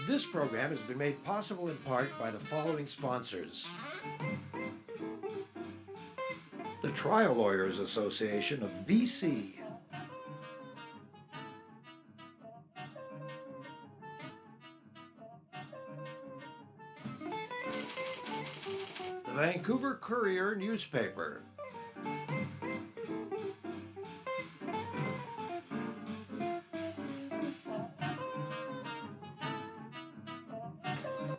This program has been made possible in part by the following sponsors. The Trial Lawyers Association of BC. The Vancouver Courier newspaper.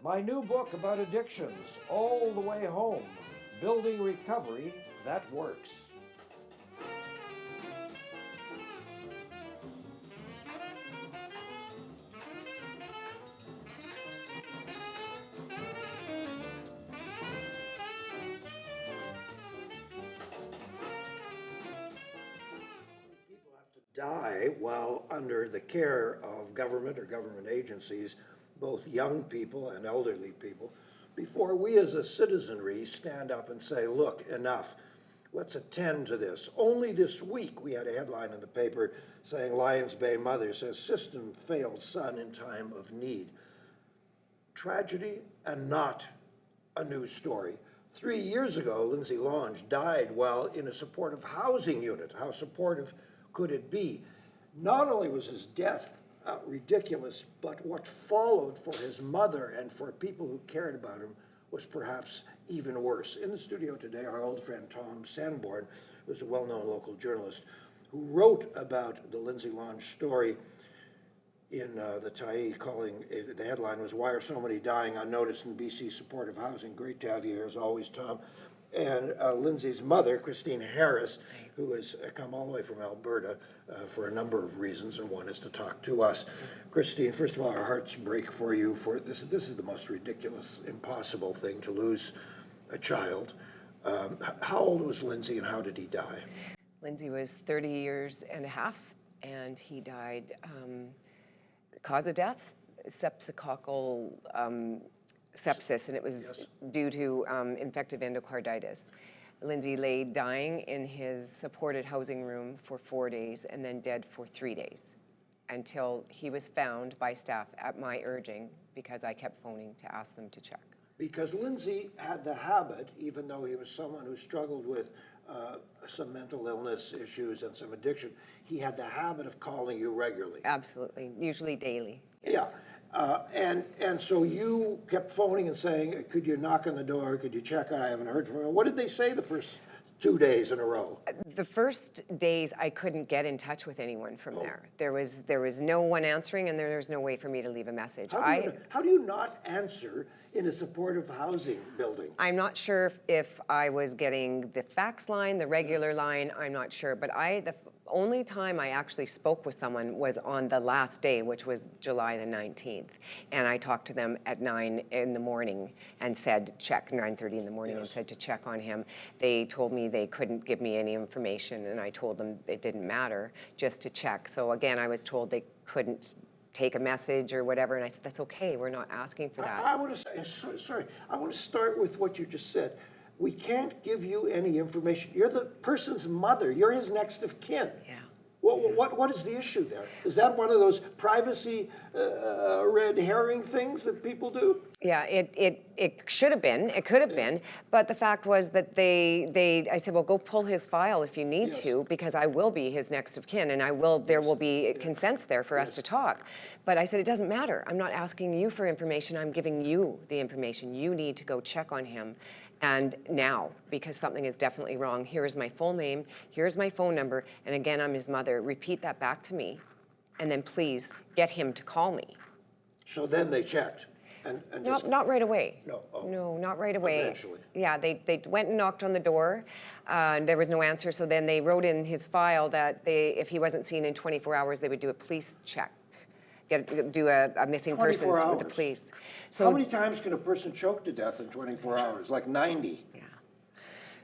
My new book about addictions, All the Way Home, Building Recovery That Works. People have to die while under the care of government or government agencies, both young people and elderly people, before we as a citizenry stand up and say, look, enough, let's attend to this. Only this week we had a headline in the paper saying Lions Bay mother says system failed son in time of need. Tragedy and not a news story. 3 years ago, Lindsay Lange died while in a supportive housing unit. How supportive could it be? Not only was his death ridiculous, but what followed for his mother and for people who cared about him was perhaps even worse. In the studio today, our old friend Tom SANDBORN, who's a well-known local journalist, who wrote about the Lindsay Lange story in the Tyee, calling it, the headline was, "Why are so many dying unnoticed in BC supportive housing?" Great to have you here as always, Tom. And Lindsay's mother, Christine Harris, who has come all the way from Alberta for a number of reasons, and one is to talk to us. Christine, first of all, our hearts break for you. For this is the most ridiculous, impossible thing to lose a child. How old was Lindsay and how did he die? Lindsay was 30 years and a half, and he died, cause of death, sepsicoccal sepsis, and it was due to infective endocarditis. Lindsay lay dying in his supported housing room for 4 days and then dead for 3 days until he was found by staff at my urging because I kept phoning to ask them to check. Because Lindsay had the habit, even though he was someone who struggled with some mental illness issues and some addiction, he had the habit of calling you regularly. Absolutely, usually daily. Yes. Yeah, and so you kept phoning and saying, could you knock on the door, could you check? I haven't heard from him. What did they say the first 2 days in a row? The first days I couldn't get in touch with anyone from there. There was no one answering, and there was no way for me to leave a message. How do you not answer in a supportive housing building? I'm not sure if I was getting the fax line, the regular line, I'm not sure. But the only time I actually spoke with someone was on the last day, which was July the 19th. And I talked to them at 9 in the morning and said, check, 9:30 in the morning, and said to check on him. They told me they couldn't give me any information, and I told them it didn't matter, just to check. So again, I was told they couldn't take a message or whatever, and I said, that's okay, we're not asking for that. I want to start with what you just said. We can't give you any information. You're the person's mother. You're his next of kin. Yeah. What is the issue there? Is that one of those privacy red herring things that people do? Yeah, it should have been. It could have been. But the fact was that I said, well, go pull his file if you need to, because I will be his next of kin, and there will be consents there for us to talk. But I said, it doesn't matter. I'm not asking you for information. I'm giving you the information. You need to go check on him. And now, because something is definitely wrong, here is my full name, here's my phone number, and again, I'm his mother. Repeat that back to me, and then please get him to call me. So then they checked. Not right away. No. No, not right away. Eventually. Yeah, they went and knocked on the door. There was no answer, so then they wrote in his file that if he wasn't seen in 24 hours, they would do a police check. Do a missing persons with the police. So how many times can a person choke to death in 24 hours? Like 90. Yeah.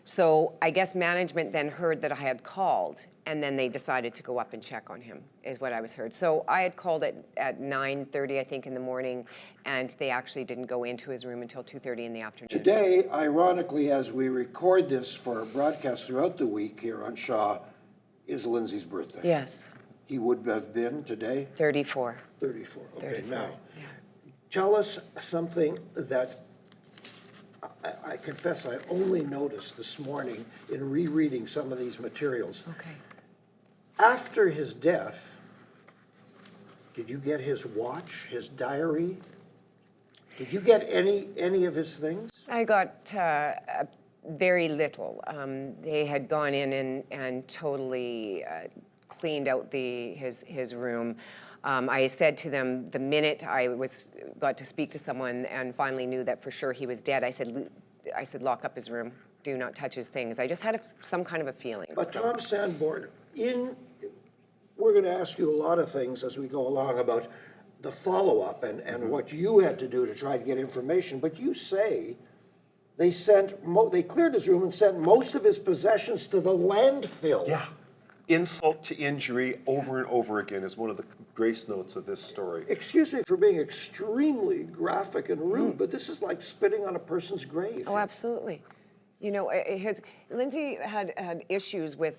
So I guess management then heard that I had called, and then they decided to go up and check on him, is what I was heard. So I had called at 9:30, I think, in the morning, and they actually didn't go into his room until 2:30 in the afternoon. Today, ironically, as we record this for a broadcast throughout the week here on Shaw, is Lindsay's birthday. Yes. He would have been today? 34. 34, okay. 34, Now, yeah. tell us something that I confess I only noticed this morning in rereading some of these materials. Okay. After his death, did you get his watch, his diary? Did you get any of his things? I got very little. They had gone in and totally cleaned out his room. I said to them the minute I got to speak to someone and finally knew that for sure he was dead, I said, lock up his room. Do not touch his things. I just had some kind of a feeling. But Tom Sanborn, we're going to ask you a lot of things as we go along about the follow-up and what you had to do to try to get information. But you say they cleared his room and sent most of his possessions to the landfill. Yeah. Insult to injury over and over again is one of the grace notes of this story. Excuse me for being extremely graphic and rude, but this is like spitting on a person's grave. Oh, absolutely. You know, Lindsay had issues with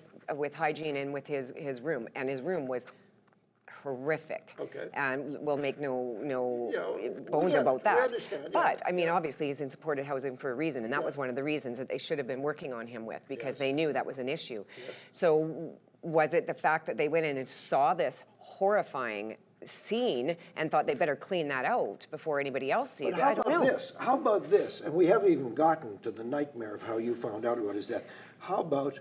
hygiene and with his room, and his room was horrific. Okay. And we'll make no bones yeah, about that. we understand, yeah. But I mean, obviously, he's in supported housing for a reason, and that was one of the reasons that they should have been working on him with, because they knew that was an issue. Yes. So was it the fact that they went in and saw this horrifying scene and thought they better clean that out before anybody else sees it? I don't know. How about this? And we haven't even gotten to the nightmare of how you found out about his death. How about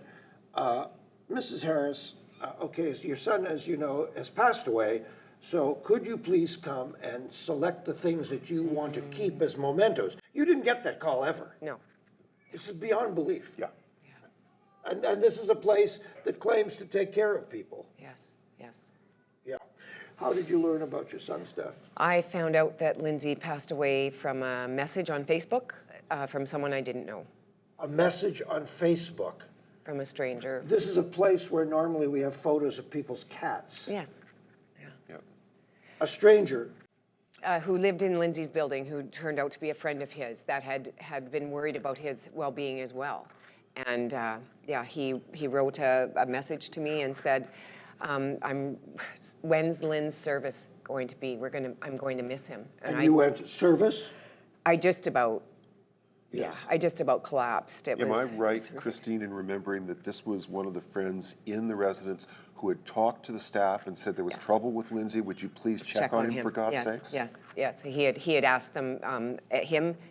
Mrs. Harris? Okay, so your son, as you know, has passed away. So could you please come and select the things that you want to keep as mementos? You didn't get that call ever. No. This is beyond belief. Yeah. And this is a place that claims to take care of people. Yes. Yes. Yeah. How did you learn about your son's death? I found out that Lindsay passed away from a message on Facebook from someone I didn't know, A message on Facebook. from a stranger. This is a place where normally we have photos of people's cats. Yes. Yeah. A stranger. Who lived in Lindsay's building, who turned out to be a friend of his that had been worried about his well-being as well. And he wrote a message to me and said, when's Lynn's service going to be? I'm going to miss him. And you went service? I just about, Yes. I just about collapsed. Am I right, Christine, in remembering that this was one of the friends in the residence who had talked to the staff and said there was trouble with Lindsay? Would you please check on him for God's yes, sakes? Yes. He had asked them,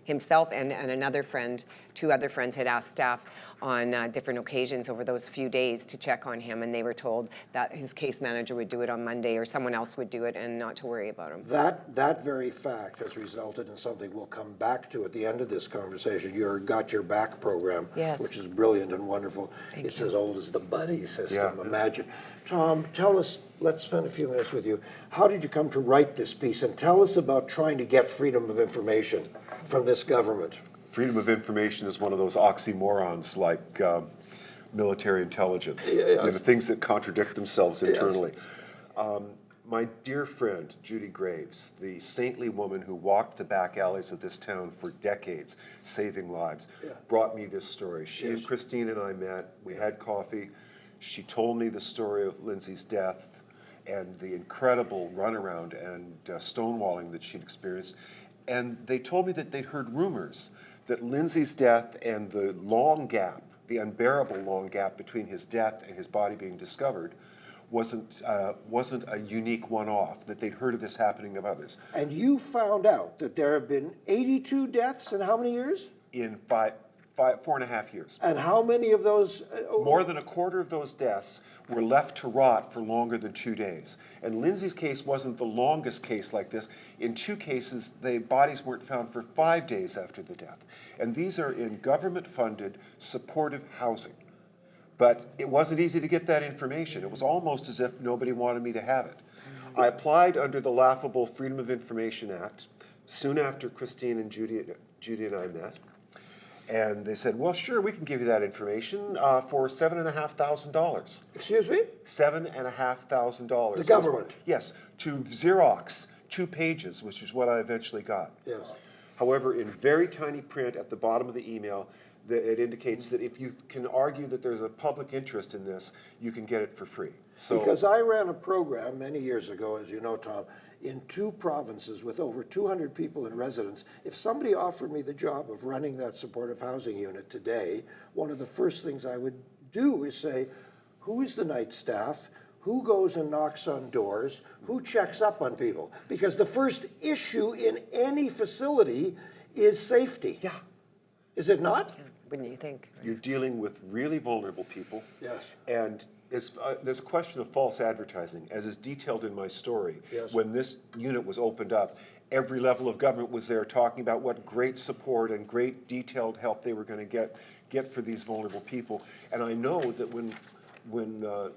himself and another friend, two other friends had asked staff on different occasions over those few days to check on him, and they were told that his case manager would do it on Monday or someone else would do it and not to worry about him. That very fact has resulted in something we'll come back to at the end of this conversation, your Got Your Back program, Yes. which is brilliant and wonderful. It's as old as the buddy system, imagine. Tom, tell us, let's spend a few minutes with you. How did you come to write this piece? And tell us about trying to get freedom of information from this government. Freedom of information is one of those oxymorons like military intelligence, things that contradict themselves internally. My dear friend, Judy Graves, the saintly woman who walked the back alleys of this town for decades, saving lives, brought me this story. She and Christine and I met, we had coffee. She told me the story of Lindsay's death and the incredible runaround and stonewalling that she'd experienced. And they told me that they'd heard rumors that Lindsay's death and the long gap, the unbearable long gap between his death and his body being discovered wasn't a unique one-off, that they'd heard of this happening of others. And you found out that there have been 82 deaths in how many years? In 4.5 years. And how many of those? More than a quarter of those deaths were left to rot for longer than 2 days. And Lindsay's case wasn't the longest case like this. In 2 cases, the bodies weren't found for 5 days after the death. And these are in government-funded, supportive housing. But it wasn't easy to get that information. It was almost as if nobody wanted me to have it. I applied under the laughable Freedom of Information Act soon after Christine and Judy and I met. And they said, well, sure, we can give you that information for $7,500. Excuse me? $7,500. The government? Yes, to Xerox 2 pages, which is what I eventually got. Yes. However, in very tiny print at the bottom of the email, it indicates that if you can argue that there's a public interest in this, you can get it for free. So, Because I ran a program many years ago, as you know, Tom, in 2 provinces with over 200 people in residence. If somebody offered me the job of running that supportive housing unit today, one of the first things I would do is say, who is the night staff? Who goes and knocks on doors? Who checks up on people? Because the first issue in any facility is safety. Yeah. Is it not? Wouldn't you think? You're dealing with really vulnerable people. Yes. And there's a question of false advertising, as is detailed in my story. Yes. When this unit was opened up, every level of government was there talking about what great support and great detailed help they were going to get for these vulnerable people. And I know that when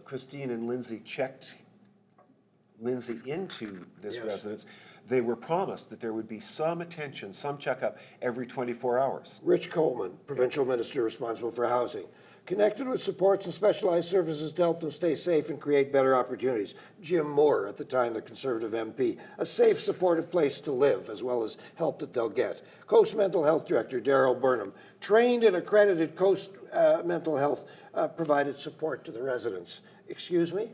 Christine and Lindsay checked Lindsay into this Yes. residence, they were promised that there would be some attention, some checkup every 24 hours. Rich Coleman, provincial minister responsible for housing, connected with supports and specialized services to help them stay safe and create better opportunities. Jim Moore, at the time the Conservative MP, a safe, supportive place to live, as well as help that they'll get. Coast Mental Health Director Berner, trained and accredited Coast Mental Health, provided support to the residents. Excuse me?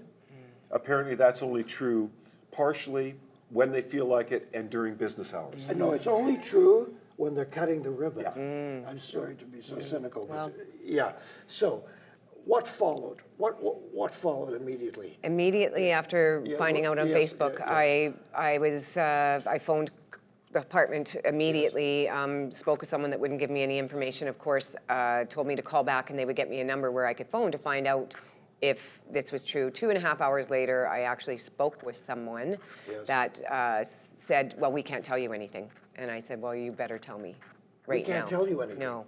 Apparently that's only true partially when they feel like it and during business hours. No, it's only true when they're cutting the ribbon. I'm sorry to be so cynical, but yeah. So, what followed? What followed immediately? Immediately after finding out on yes, Facebook, yeah. I phoned the apartment immediately, spoke with someone that wouldn't give me any information, of course, told me to call back and they would get me a number where I could phone to find out if this was true. 2.5 hours later, I actually spoke with someone that said, well, we can't tell you anything. And I said, well, you better tell me right now. We can't tell you anything. No.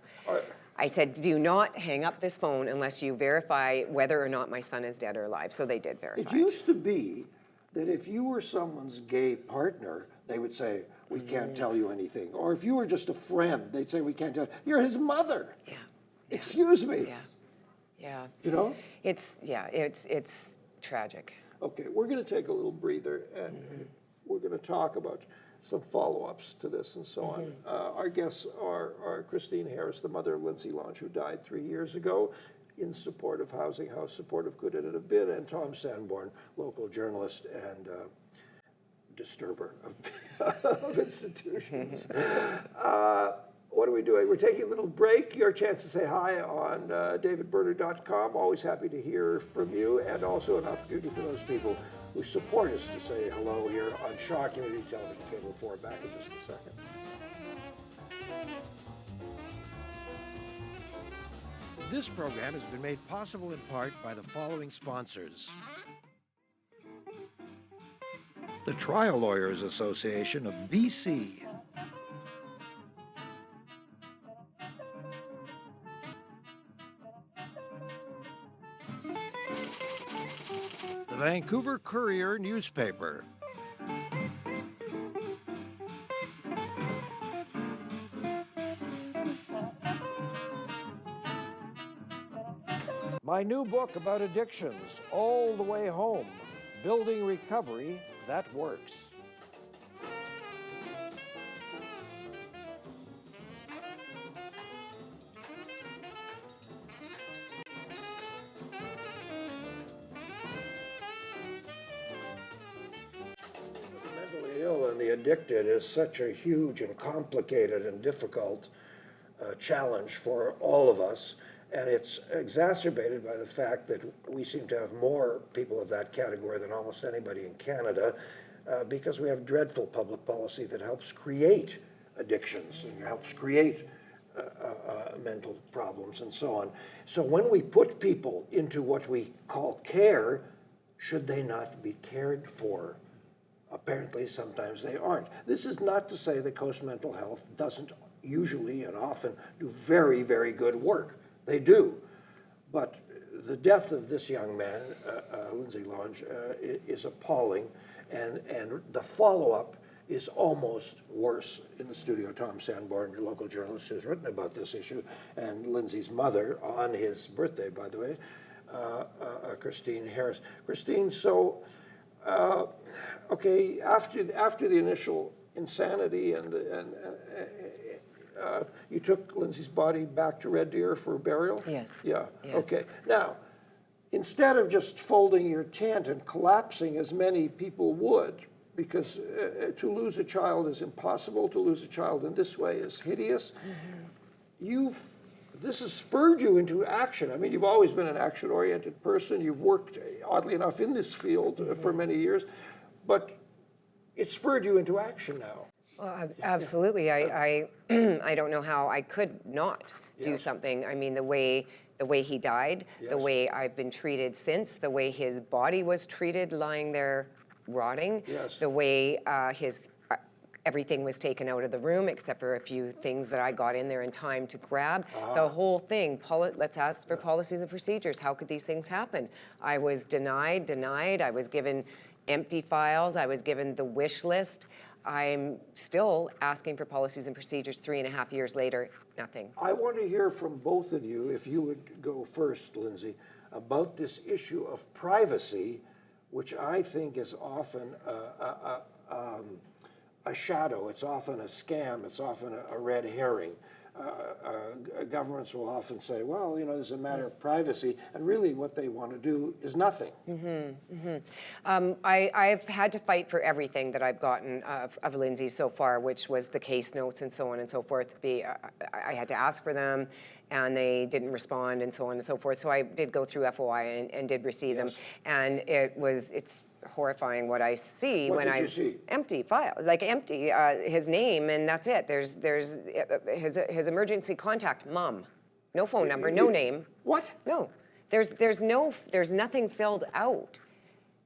I said, do not hang up this phone unless you verify whether or not my son is dead or alive. So they did verify. It used to be that if you were someone's gay partner, they would say, we can't tell you anything. Or if you were just a friend, they'd say, we can't tell you. You're his mother. Yeah. Excuse me. Yeah. Yeah. You know? It's tragic. Okay, we're going to take a little breather and we're going to talk about some follow-ups to this and so on. Our guests are Christine Harris, the mother of Lindsay Lange, who died 3 years ago, in support of housing, how supportive could it have been, and Tom Sanborn, local journalist and disturber of institutions. What are we doing? We're taking a little break. Your chance to say hi on davidberner.com. Always happy to hear from you, and also an opportunity for those people who support us to say hello here on Shaw Community Television Cable 4. Back in just a second. This program has been made possible in part by the following sponsors. The Trial Lawyers Association of BC. The Vancouver Courier newspaper. My new book about addictions, All the Way Home, Building Recovery That Works. The mentally ill and the addicted is such a huge and complicated and difficult challenge for all of us. And it's exacerbated by the fact that we seem to have more people of that category than almost anybody in Canada, because we have dreadful public policy that helps create addictions and helps create mental problems and so on. So when we put people into what we call care, should they not be cared for? Apparently, sometimes they aren't. This is not to say that Coast Mental Health doesn't usually and often do very, very good work. They do, but the death of this young man, Lindsay Lange, is appalling, and the follow-up is almost worse. In the studio, Tom Sanborn, your local journalist, has written about this issue, and Lindsay's mother, on his birthday, by the way, Christine Harris. Christine, so, okay, after the initial insanity and you took Lindsay's body back to Red Deer for burial? Yes. Yeah, Yes. okay. Now, instead of just folding your tent and collapsing as many people would, because to lose a child is impossible. To lose a child in this way is hideous. This has spurred you into action. I mean, you've always been an action-oriented person. You've worked, oddly enough, in this field for many years, but it spurred you into action now. Well, absolutely. I don't know how I could not do something. I mean, the way he died, the way I've been treated since, the way his body was treated lying there rotting, the way everything was taken out of the room except for a few things that I got in there in time to grab. The whole thing, let's ask for policies and procedures. How could these things happen? I was denied. I was given empty files. I was given the wish list. I'm still asking for policies and procedures 3.5 years later, nothing. I want to hear from both of you, if you would go first, Lindsay, about this issue of privacy, which I think is often a shadow, it's often a scam, it's often a red herring. Governments will often say, well, you know, there's a matter of privacy, and really what they want to do is nothing. I've had to fight for everything that I've gotten of Lindsay so far, which was the case notes and so on and so forth. I had to ask for them, and they didn't respond, and so on and so forth. So I did go through FOI and did receive them, and it's horrifying what I see when I see? Empty file, like empty his name, and that's it. There's his emergency contact, mom, no phone number, no name. What? No, there's nothing filled out.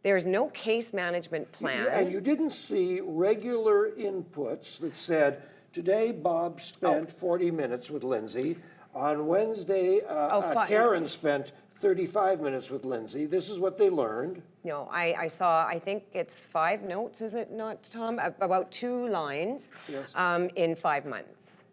There's no case management plan. And you didn't see regular inputs that said, today Bob spent 40 minutes with Lindsay. On Wednesday, Karen spent 35 minutes with Lindsay. This is what they learned. No, I saw, I think it's 5 notes, is it not, Tom? About 2 lines in 5 months.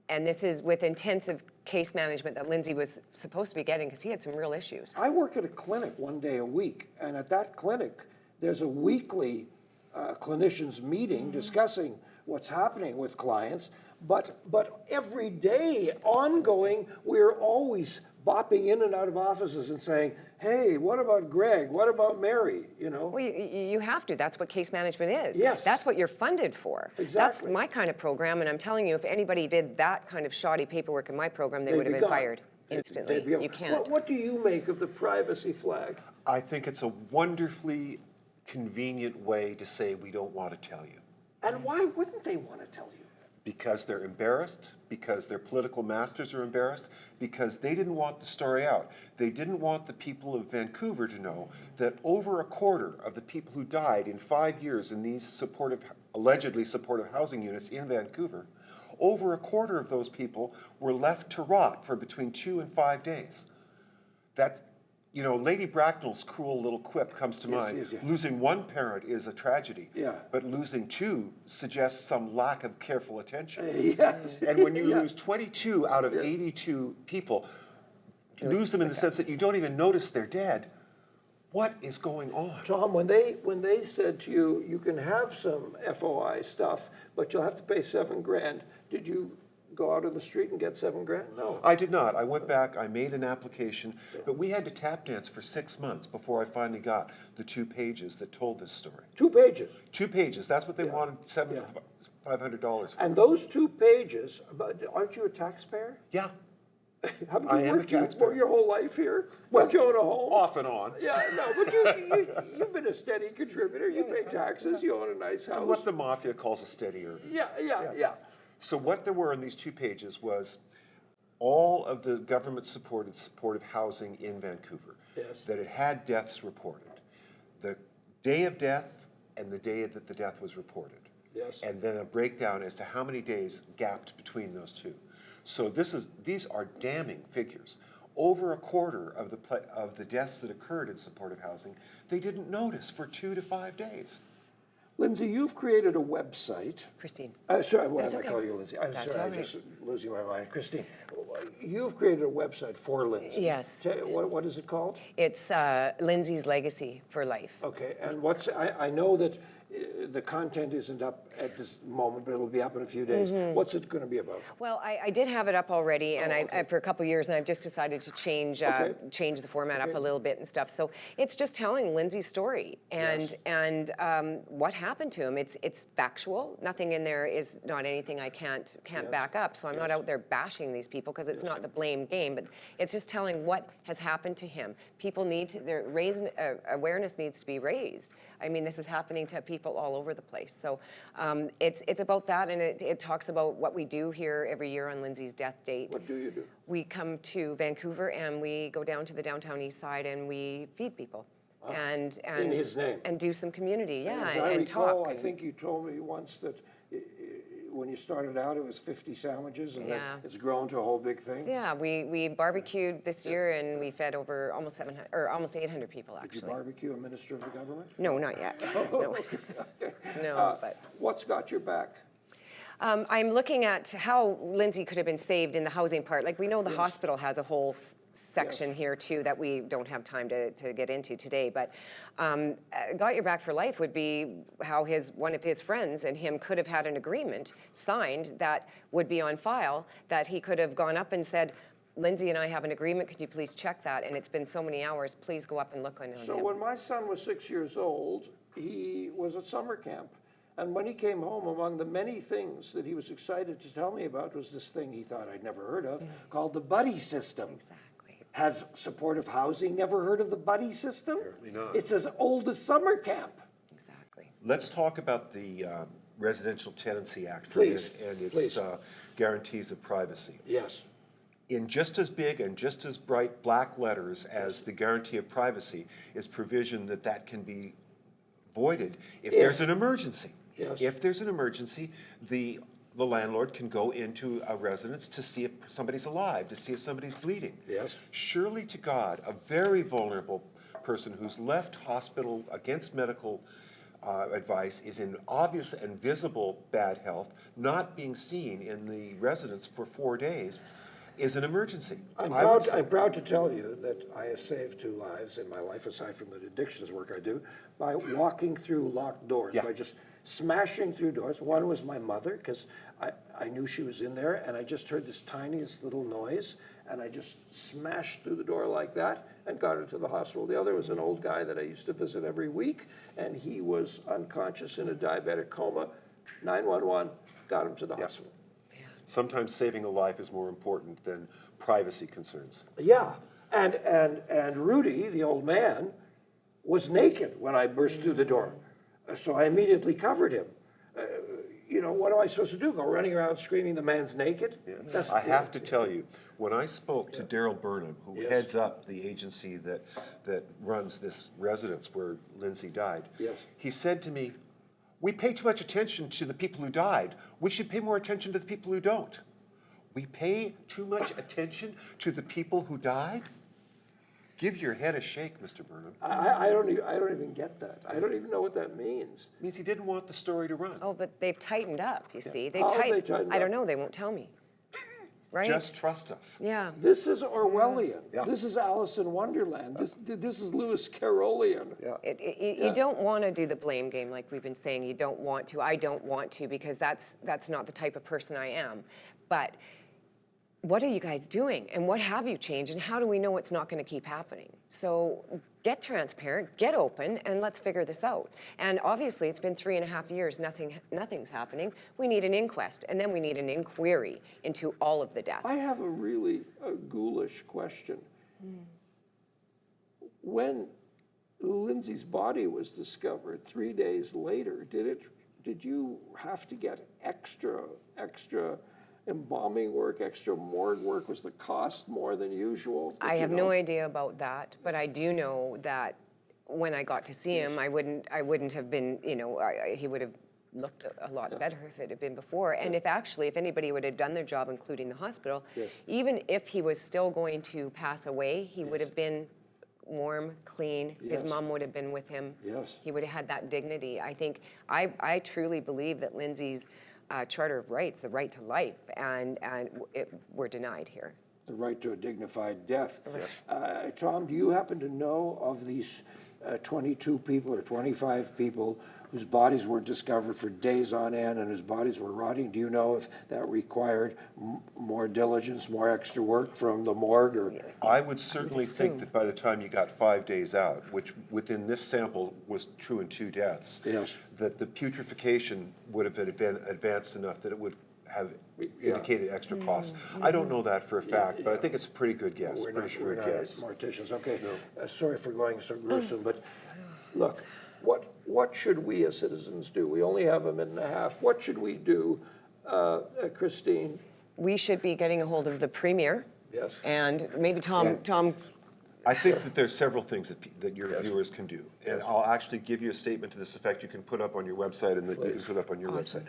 And this is with intensive case management that Lindsay was supposed to be getting because he had some real issues. I work at a clinic 1 day a week, and at that clinic, there's a weekly clinicians meeting discussing what's happening with clients. But every day, ongoing, we're always bopping in and out of offices and saying, hey, what about Greg? What about Mary? You know? Well, you have to. That's what case management is. Yes. That's what you're funded for. Exactly. That's my kind of program, and I'm telling you, if anybody did that kind of shoddy paperwork in my program, they would have been fired instantly. You can't. What do you make of the privacy flag? I think it's a wonderfully convenient way to say we don't want to tell you. And why wouldn't they want to tell you? Because they're embarrassed, because their political masters are embarrassed, because they didn't want the story out. They didn't want the people of Vancouver to know that over a quarter of the people who died in 5 years in these allegedly supportive housing units in Vancouver, over a quarter of those people were left to rot for between 2 and 5 days. That, you know, Lady Bracknell's cruel little quip comes to mind. Losing one parent is a tragedy, but losing 2 suggests some lack of careful attention. And when you lose 22 out of 82 people, you lose them in the sense that you don't even notice they're dead. What is going on? Tom, when they said to you, you can have some FOI stuff, but you'll have to pay $7 grand, did you go out on the street and get $7 grand? No. I did not. I went back, I made an application, but we had to tap dance for 6 months before I finally got the 2 pages that told this story. 2 pages? 2 pages. That's what they wanted, $500 for. And those 2 pages, aren't you a taxpayer? Yeah. Haven't I you am worked a taxpayer. your whole life here? Well, Don't you own a home? Off and on. Yeah, no, but you've been a steady contributor. You pay taxes. You own a nice house. What the mafia calls a steady earner. Yeah. So what there were in these 2 pages was all of the government-supported supportive housing in Vancouver. That it had deaths reported. The day of death and the day that the death was reported. And then a breakdown as to how many days gapped between those 2. So these are damning figures. Over a quarter of the deaths that occurred in supportive housing, they didn't notice for 2 to 5 days. Lindsay, you've created a website. Christine. Sorry, why did I call you Lindsay? I'm sorry, I'm just losing my mind. Christine, you've created a website for Lindsay. Yes. What is it called? It's Lindsay's Legacy for Life. Okay, and I know that the content isn't up at this moment, but it'll be up in a few days. What's it going to be about? Well, I did have it up already, and okay. for a couple of years, and I've just decided to change change the format up a little bit and stuff. So it's just telling Lindsay's story and what happened to him. It's factual. Nothing in there is not anything I can't back up. So I'm not out there bashing these people because it's not the blame game, but it's just telling what has happened to him. People need to awareness needs to be raised. I mean, this is happening to people all over the place. So it's about that, and it talks about what we do here every year on Lindsay's death date. What do you do? We come to Vancouver and we go down to the downtown east side and we feed people. And in his name. And do some community, As I recall, I think you told me once that when you started out, it was 50 sandwiches, and then it's grown to a whole big thing. Yeah, we barbecued this year, and we fed over almost 700 or almost 800 people actually. Did you barbecue a minister of the government? No, not yet. No, no. But what's got your back? I'm looking at how Lindsay could have been saved in the housing part. Like, we know the hospital has a whole section here too that we don't have time to get into today, but Got Your Back for Life would be how one of his friends and him could have had an agreement signed that would be on file, that he could have gone up and said, Lindsay and I have an agreement, could you please check that? And it's been so many hours, please go up and look on him. So when my son was 6 years old, he was at summer camp. And when he came home, among the many things that he was excited to tell me about was this thing he thought I'd never heard of, called the buddy system. Exactly. Have supportive housing never heard of the buddy system? Apparently not. It's as old as summer camp. Exactly. Let's talk about the Residential Tenancy Act for Please, a minute and its guarantees of privacy. Yes. In just as big and just as bright black letters as the guarantee of privacy is provision that can be voided if there's an emergency. Yes. If there's an emergency, the landlord can go into a residence to see if somebody's alive, to see if somebody's bleeding. Yes. Surely to God, a very vulnerable person who's left hospital against medical advice is in obvious and visible bad health, not being seen in the residence for 4 days, is an emergency. I'm proud to tell you that I have saved 2 lives in my life, aside from the addictions work I do, by walking through locked doors, by just smashing through doors. One was my mother, because I knew she was in there, and I just heard this tiniest little noise, and I just smashed through the door like that and got her to the hospital. The other was an old guy that I used to visit every week, and he was unconscious in a diabetic coma. 911 got him to the hospital. Sometimes saving a life is more important than privacy concerns. Yeah, and Rudy, the old man, was naked when I burst through the door. So I immediately covered him. What am I supposed to do? Go running around screaming the man's naked? Yeah. I have to tell you, when I spoke to Daryl Berner, who heads up the agency that runs this residence where Lindsay died, he said to me, we pay too much attention to the people who died. We should pay more attention to the people who don't. We pay too much attention to the people who died? Give your head a shake, Mr. Burnham. I don't even get that. I don't even know what that means. It means he didn't want the story to run. Oh, but they've tightened up, you see. How have they tightened I don't up? know, they won't tell me. Right? Just trust us. Yeah. This is Orwellian. Yeah. This is Alice in Wonderland. This is Lewis Carrollian. Yeah. You don't want to do the blame game like we've been saying. You don't want to. I don't want to, because that's not the type of person I am. But what are you guys doing? And what have you changed? And how do we know it's not going to keep happening? So get transparent, get open, and let's figure this out. And obviously, it's been 3.5 years, nothing's happening. We need an inquest, and then we need an inquiry into all of the deaths. I have a really ghoulish question. When Lindsay's body was discovered 3 days later, did you have to get extra embalming work, extra morgue work? Was the cost more than usual? I have no idea about that, but I do know that when I got to see him, I wouldn't have been, he would have looked a lot better if it had been before. And if anybody would have done their job, including the hospital, even if he was still going to pass away, he would have been warm, clean. His mom would have been with him. He would have had that dignity. I think, I truly believe that Lindsay's Charter of Rights, the right to life, and were denied here. The right to a dignified death. Tom, do you happen to know of these 22 people or 25 people whose bodies were discovered for days on end and whose bodies were rotting? Do you know if that required more diligence, more extra work from the morgue? Or I would certainly think that by the time you got 5 days out, which within this sample was true in 2 deaths, Yes. that the putrefaction would have been advanced enough that it would have indicated extra costs. I don't know that for a fact, but I think it's a pretty good guess. we're Pretty not good guess. morticians. Okay, sorry for going so gruesome, but look, what should we as citizens do? We only have a minute and a half. What should we do, Christine? We should be getting a hold of the premier. Yes. And maybe Tom, I think that there's several things that your viewers can do. And I'll actually give you a statement to this effect you can put up on your website and that you can put up on your website.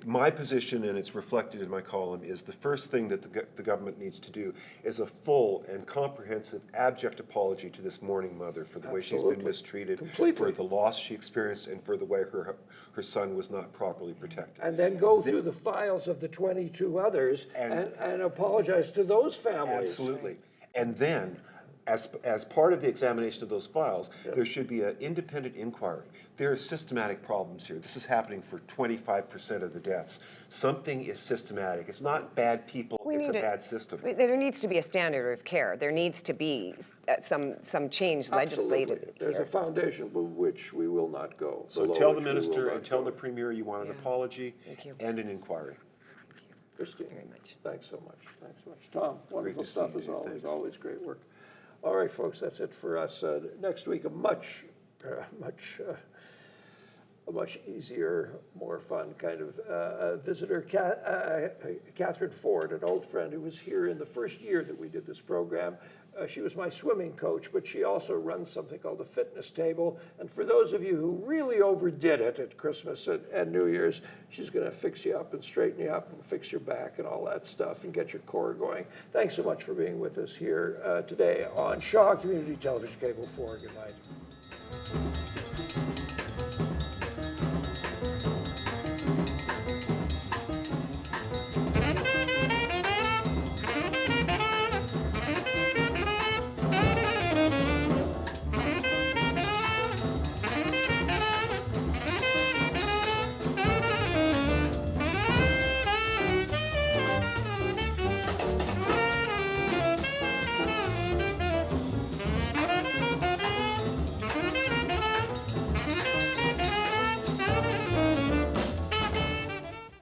My position, and it's reflected in my column, is the first thing that the government needs to do is a full and comprehensive, abject apology to this mourning mother for the way she's been mistreated, for the loss she experienced, and for the way her son was not properly protected. And then go through the files of the 22 others and apologize to those families. Absolutely. And then, as part of the examination of those files, there should be an independent inquiry. There are systematic problems here. This is happening for 25% of the deaths. Something is systematic. It's not bad people, it's a bad system. There needs to be a standard of care. There needs to be some change legislated. There's a foundation which we will not go. So tell the minister and tell the premier you want an apology and an inquiry. Christine, Very much. thanks so much. Thanks so much. Tom, wonderful to see stuff you, as Dave. always. Thanks. Always great work. All right, folks, that's it for us. Next week, a much easier, more fun kind of visitor. Catherine Ford, an old friend who was here in the first year that we did this program. She was my swimming coach, but she also runs something called the Fitness Table. And for those of you who really overdid it at Christmas and New Year's, she's going to fix you up and straighten you up and fix your back and all that stuff and get your core going. Thanks so much for being with us here today on Shaw Community Television Cable 4. Good night.